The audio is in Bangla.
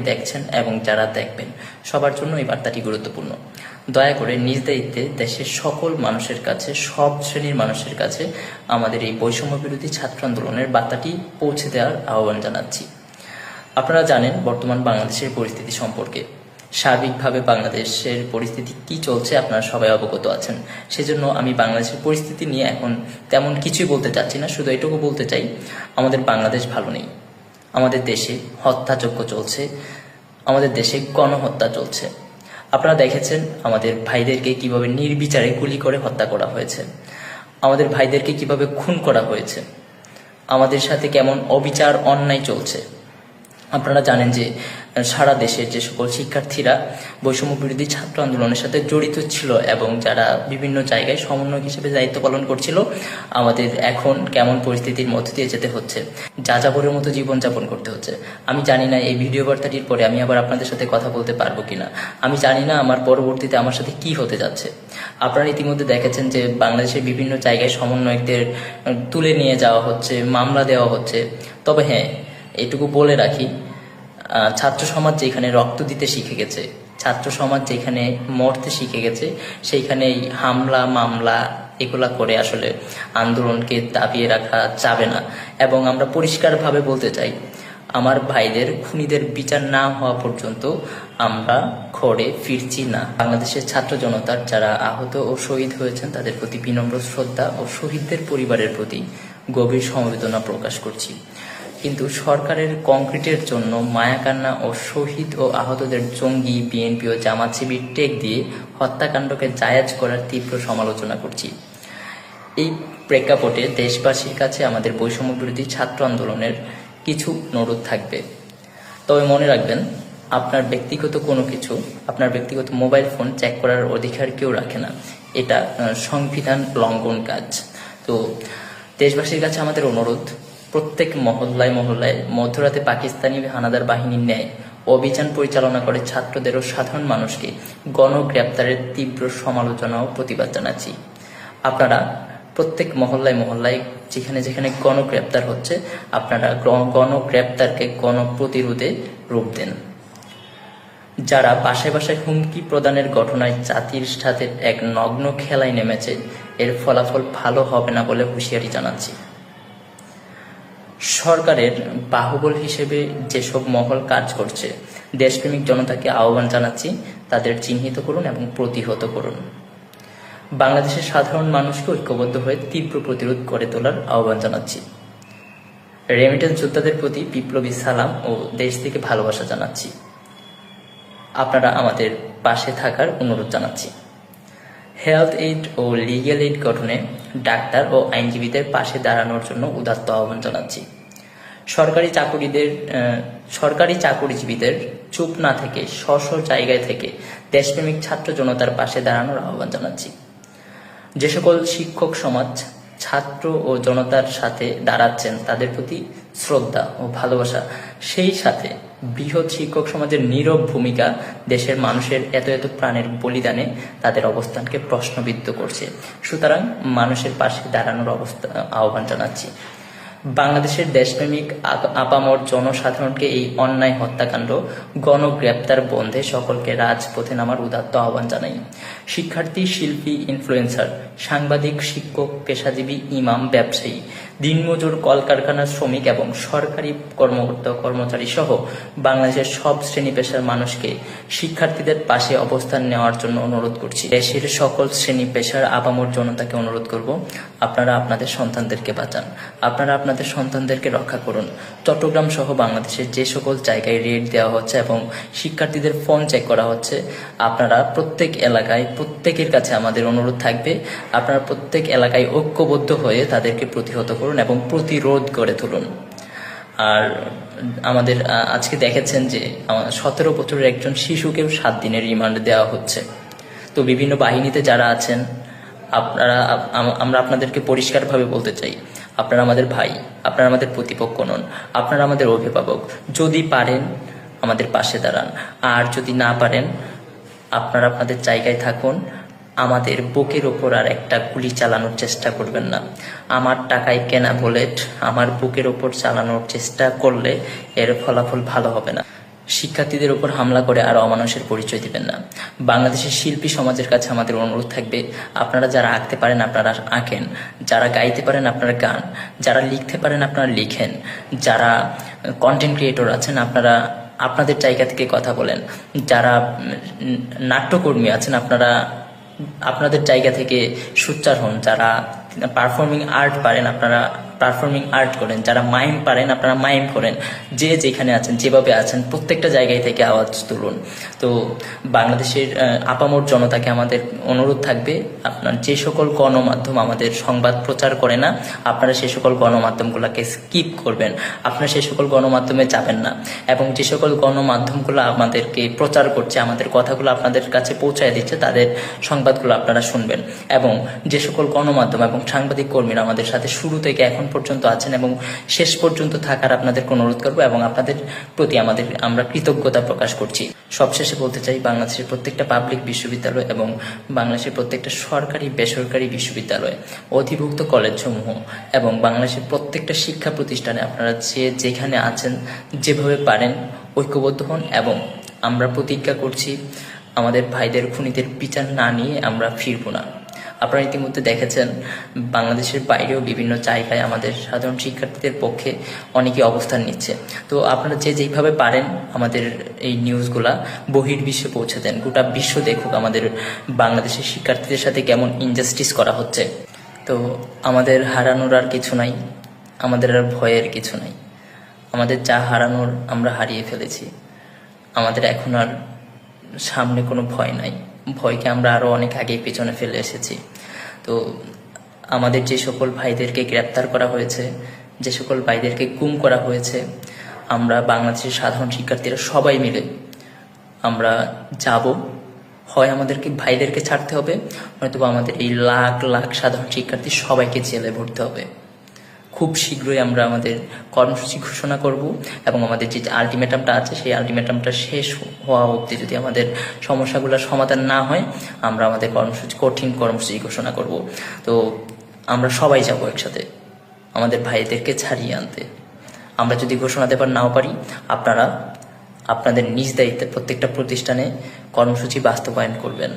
দেখছেন এবং যারা দেখবেন সবার জন্য এই বার্তাটি গুরুত্বপূর্ণ। দয়া করে নিজ দায়িত্বে দেশের সকল মানুষের কাছে, সব শ্রেণীর মানুষের কাছে আমাদের এই বৈষম্য বিরোধী ছাত্র আন্দোলনের বার্তাটি পৌঁছে দেওয়ার আহ্বান জানাচ্ছি। আপনারা জানেন বর্তমান বাংলাদেশের পরিস্থিতি সম্পর্কে। সার্বিকভাবে বাংলাদেশের পরিস্থিতি কি চলছে আপনারা সবাই অবগত আছেন। সেজন্য আমি বাংলাদেশের পরিস্থিতি নিয়ে এখন তেমন কিছুই বলতে চাচ্ছি না, শুধু এটুকু বলতে চাই আমাদের বাংলাদেশ ভালো নেই। আমাদের দেশে হত্যাযজ্ঞ চলছে, আমাদের দেশে গণহত্যা চলছে। আপনারা দেখেছেন আমাদের ভাইদেরকে কিভাবে নির্বিচারে গুলি করে হত্যা করা হয়েছে, আমাদের ভাইদেরকে কিভাবে খুন করা হয়েছে, আমাদের সাথে কেমন অবিচার অন্যায় চলছে। আপনারা জানেন যে সারা দেশের যে সকল শিক্ষার্থীরা বৈষম্য বিরোধী ছাত্র আন্দোলনের সাথে জড়িত ছিল এবং যারা বিভিন্ন জায়গায় সমন্বয়ক হিসেবে দায়িত্ব পালন করছিল, আমাদের এখন কেমন পরিস্থিতির মধ্য দিয়ে যেতে হচ্ছে, যাযাবরের মতো জীবনযাপন করতে হচ্ছে। আমি জানি না এই ভিডিও বার্তাটির পরে আমি আবার আপনাদের সাথে কথা বলতে পারবো কিনা, আমি জানি না আমার পরবর্তীতে আমার সাথে কি হতে যাচ্ছে। আপনারা ইতিমধ্যে দেখেছেন যে বাংলাদেশের বিভিন্ন জায়গায় সমন্বয়কদের তুলে নিয়ে যাওয়া হচ্ছে, মামলা দেওয়া হচ্ছে। তবে হ্যাঁ, এটুকু বলে রাখি, ছাত্র সমাজ যেখানে রক্ত দিতে শিখে গেছে, ছাত্র সমাজ যেখানে মরতে শিখে গেছে, সেইখানে এই হামলা মামলা এগুলা করে আসলে আন্দোলনকে দাবিয়ে রাখা যাবে না। এবং আমরা পরিষ্কারভাবে বলতে চাই, আমার ভাইদের খুনিদের বিচার না হওয়া পর্যন্ত আমরা ঘরে ফিরছি না। বাংলাদেশের ছাত্র জনতার যারা আহত ও শহীদ হয়েছেন তাদের প্রতি বিনম্র শ্রদ্ধা ও শহীদদের পরিবারের প্রতি গভীর সমবেদনা প্রকাশ করছি। কিন্তু সরকারের কংক্রিটের জন্য মায়াকান্না ও শহীদ ও আহতদের জঙ্গি, বিএনপি ও জামাত শিবির টেক দিয়ে হত্যাকাণ্ডকে জায়েজ করার তীব্র সমালোচনা করছি। এই প্রেক্ষাপটে দেশবাসীর কাছে আমাদের বৈষম্য বিরোধী ছাত্র আন্দোলনের কিছু অনুরোধ থাকবে। তবে মনে রাখবেন, আপনার ব্যক্তিগত কোনো কিছু, আপনার ব্যক্তিগত মোবাইল ফোন চেক করার অধিকার কেউ রাখে না। এটা সংবিধান লঙ্ঘন কাজ। তো দেশবাসীর কাছে আমাদের অনুরোধ, প্রত্যেক মহল্লায় মহল্লায় মধ্যরাতে পাকিস্তানি হানাদার বাহিনীর ন্যায় অভিযান পরিচালনা করে ছাত্রদের ও সাধারণ মানুষকে গণগ্রেপ্তারের তীব্র সমালোচনা ও প্রতিবাদ জানাচ্ছি। আপনারা প্রত্যেক মহল্লায় মহল্লায় যেখানে যেখানে গণগ্রেপ্তার হচ্ছে, আপনারা গণগ্রেপ্তারকে গণপ্রতিরোধে রূপ দেন। যারা বাসায় বাসায় হুমকি প্রদানের ঘটনায় জাতির সাথে এক নগ্ন খেলায় নেমেছে, এর ফলাফল ভালো হবে না বলে হুঁশিয়ারি জানাচ্ছি। সরকারের বাহুবল হিসেবে যেসব মহল কাজ করছে, দেশপ্রেমিক জনতাকে আহ্বান জানাচ্ছি, তাদের চিহ্নিত করুন এবং প্রতিহত করুন। বাংলাদেশের সাধারণ মানুষকে ঐক্যবদ্ধ হয়ে তীব্র প্রতিরোধ গড়ে তোলার আহ্বান জানাচ্ছি। রেমিটেন্স যোদ্ধাদের প্রতি বিপ্লবী সালাম ও দেশ থেকে ভালোবাসা জানাচ্ছি। আপনারা আমাদের পাশে থাকার অনুরোধ জানাচ্ছি। হেলথ এইড ও লিগ্যাল এইড গঠনে ডাক্তার ও আইনজীবীদের পাশে দাঁড়ানোর জন্য উদাত্ত আহ্বান জানাচ্ছি। সরকারি চাকরিজীবীদের চুপ না থেকে স্ব জায়গায় থেকে দেশপ্রেমিক ছাত্র জনতার পাশে দাঁড়ানোর আহ্বান জানাচ্ছি। যে সকল শিক্ষক সমাজ ছাত্র ও জনতার সাথে দাঁড়াচ্ছেন তাদের প্রতি শ্রদ্ধা ও ভালোবাসা, সেই সাথে বৃহৎ শিক্ষক সমাজের নীরব ভূমিকা দেশের মানুষের এত এত প্রাণের বলিদানে তাদের অবস্থানকে প্রশ্নবিদ্ধ করছে। সুতরাং মানুষের পাশে দাঁড়ানোর আহ্বান জানাচ্ছি। বাংলাদেশের দেশপ্রেমিক আপামর জনসাধারণকে এই অন্যায় হত্যাকাণ্ড গণগ্রেপ্তার বন্ধে সকলকে রাজপথে নামার উদাত্ত আহ্বান জানাই। শিক্ষার্থী, শিল্পী, ইনফ্লুয়েন্সার, সাংবাদিক, শিক্ষক, পেশাজীবী, ইমাম, ব্যবসায়ী, দিনমজুর, কলকারখানার শ্রমিক এবং সরকারি কর্মকর্তা কর্মচারী সহ বাংলাদেশের সব শ্রেণী পেশার মানুষকে শিক্ষার্থীদের পাশে অবস্থান নেওয়ার জন্য অনুরোধ করছি। দেশের সকল শ্রেণী পেশার আপামর জনতাকে অনুরোধ করব, আপনারা আপনাদের সন্তানদেরকে বাঁচান, আপনারা আপনাদের সন্তানদেরকে রক্ষা করুন। চট্টগ্রাম সহ বাংলাদেশের যে সকল জায়গায় রেড দেওয়া হচ্ছে এবং শিক্ষার্থীদের ফোন চেক করা হচ্ছে, আপনারা প্রত্যেক এলাকায়, প্রত্যেকের কাছে আমাদের অনুরোধ থাকবে, আপনারা প্রত্যেক এলাকায় ঐক্যবদ্ধ হয়ে তাদেরকে প্রতিহত করুন এবং প্রতিরোধ গড়ে তুলুন। আর আমাদের আজকে দেখেছেন যে 17 বছরের একজন শিশুকেও 7 দিনের রিমান্ড দেওয়া হচ্ছে। তো বিভিন্ন বাহিনীতে যারা আছেন, আমরা আপনাদেরকে পরিষ্কারভাবে বলতে চাই, আপনারা আমাদের ভাই, আপনারা আমাদের প্রতিপক্ষ নন, আপনারা আমাদের অভিভাবক। যদি পারেন আমাদের পাশে দাঁড়ান, আর যদি না পারেন আপনারা আপনাদের জায়গায় থাকুন। আমাদের বুকের ওপর আর একটা গুলি চালানোর চেষ্টা করবেন না। আমার টাকায় কেনা বুলেট আমার বুকের ওপর চালানোর চেষ্টা করলে এর ফলাফল ভালো হবে না। শিক্ষার্থীদের উপর হামলা করে আর অমানুষের পরিচয় দিবেন না। বাংলাদেশের শিল্পী সমাজের কাছে আমাদের অনুরোধ থাকবে, আপনারা যারা আঁকতে পারেন আপনারা আঁকেন, যারা গাইতে পারেন আপনারা গান, যারা লিখতে পারেন আপনারা লিখেন, যারা কন্টেন্ট ক্রিয়েটর আছেন আপনারা আপনাদের জায়গা থেকে কথা বলেন, যারা নাট্যকর্মী আছেন আপনারা আপনাদের জায়গা থেকে সোচ্চার হন, যারা পারফর্মিং আর্ট পারেন আপনারা পারফর্মিং আর্ট করেন, যারা মাইম পারেন আপনারা মাইম করেন, যে যেখানে আছেন যেভাবে আছেন প্রত্যেকটা জায়গায় থেকে আওয়াজ তুলুন। তো বাংলাদেশের আপামর জনতাকে আমাদের অনুরোধ থাকবে, আপনার যে সকল গণমাধ্যম আমাদের সংবাদ প্রচার করে না আপনারা সে সকল গণমাধ্যমগুলোকে স্কিপ করবেন, আপনারা সে সকল গণমাধ্যমে যাবেন না, এবং যে সকল গণমাধ্যমগুলো আমাদেরকে প্রচার করছে, আমাদের কথাগুলো আপনাদের কাছে পৌঁছায় দিচ্ছে, তাদের সংবাদগুলো আপনারা শুনবেন। এবং যে সকল গণমাধ্যম এবং সাংবাদিক কর্মীরা আমাদের সাথে শুরু থেকে এখন পর্যন্ত আছেন এবং শেষ পর্যন্ত থাকার আপনাদেরকে অনুরোধ করবো, এবং আপনাদের প্রতি আমরা কৃতজ্ঞতা প্রকাশ করছি। সবশেষে বলতে চাই, বাংলাদেশের প্রত্যেকটা পাবলিক বিশ্ববিদ্যালয় এবং বাংলাদেশের প্রত্যেকটা সরকারি বেসরকারি বিশ্ববিদ্যালয়, অধিভুক্ত কলেজসমূহ এবং বাংলাদেশের প্রত্যেকটা শিক্ষা প্রতিষ্ঠানে আপনারা যেখানে আছেন যেভাবে পারেন ঐক্যবদ্ধ হন, এবং আমরা প্রতিজ্ঞা করছি আমাদের ভাইদের খুনিদের বিচার না নিয়ে আমরা ফিরব না। আপনারা ইতিমধ্যে দেখেছেন বাংলাদেশের বাইরেও বিভিন্ন জায়গায় আমাদের সাধারণ শিক্ষার্থীদের পক্ষে অনেকে অবস্থান নিচ্ছে। তো আপনারা যেইভাবে পারেন আমাদের এই নিউজগুলা বহির্বিশ্বে পৌঁছে দেন, গোটা বিশ্ব দেখুক আমাদের বাংলাদেশের শিক্ষার্থীদের সাথে কেমন ইনজাস্টিস করা হচ্ছে। তো আমাদের হারানোর আর কিছু নাই, আমাদের আর ভয়ের কিছু নাই, আমাদের যা হারানোর আমরা হারিয়ে ফেলেছি, আমাদের এখন আর সামনে কোনো ভয় নাই, ভয়কে আমরা আরো অনেক আগে পেছনে ফেলে এসেছি। তো আমাদের যে সকল ভাইদেরকে গ্রেপ্তার করা হয়েছে, যে সকল ভাইদেরকে গুম করা হয়েছে, আমরা বাংলাদেশের সাধারণ শিক্ষার্থীরা সবাই মিলে আমরা যাব, হয় আমাদেরকে ভাইদেরকে ছাড়তে হবে, নয়তো আমাদের এই লাখ লাখ সাধারণ শিক্ষার্থী সবাইকে জেলে ভরতে হবে। খুব শীঘ্রই আমরা আমাদের কর্মসূচি ঘোষণা করব, এবং আমাদের যে আলটিমেটামটা আছে সেই আলটিমেটামটা শেষ হওয়া অবধি যদি আমাদের সমস্যাগুলোর সমাধান না হয় আমরা আমাদের কঠিন কর্মসূচি ঘোষণা করব। তো আমরা সবাই যাব একসাথে আমাদের ভাইদেরকে ছাড়িয়ে আনতে। আমরা যদি ঘোষণা দেবার নাও পারি, আপনারা আপনাদের নিজ দায়িত্বে প্রত্যেকটা প্রতিষ্ঠানে কর্মসূচি বাস্তবায়ন করবেন।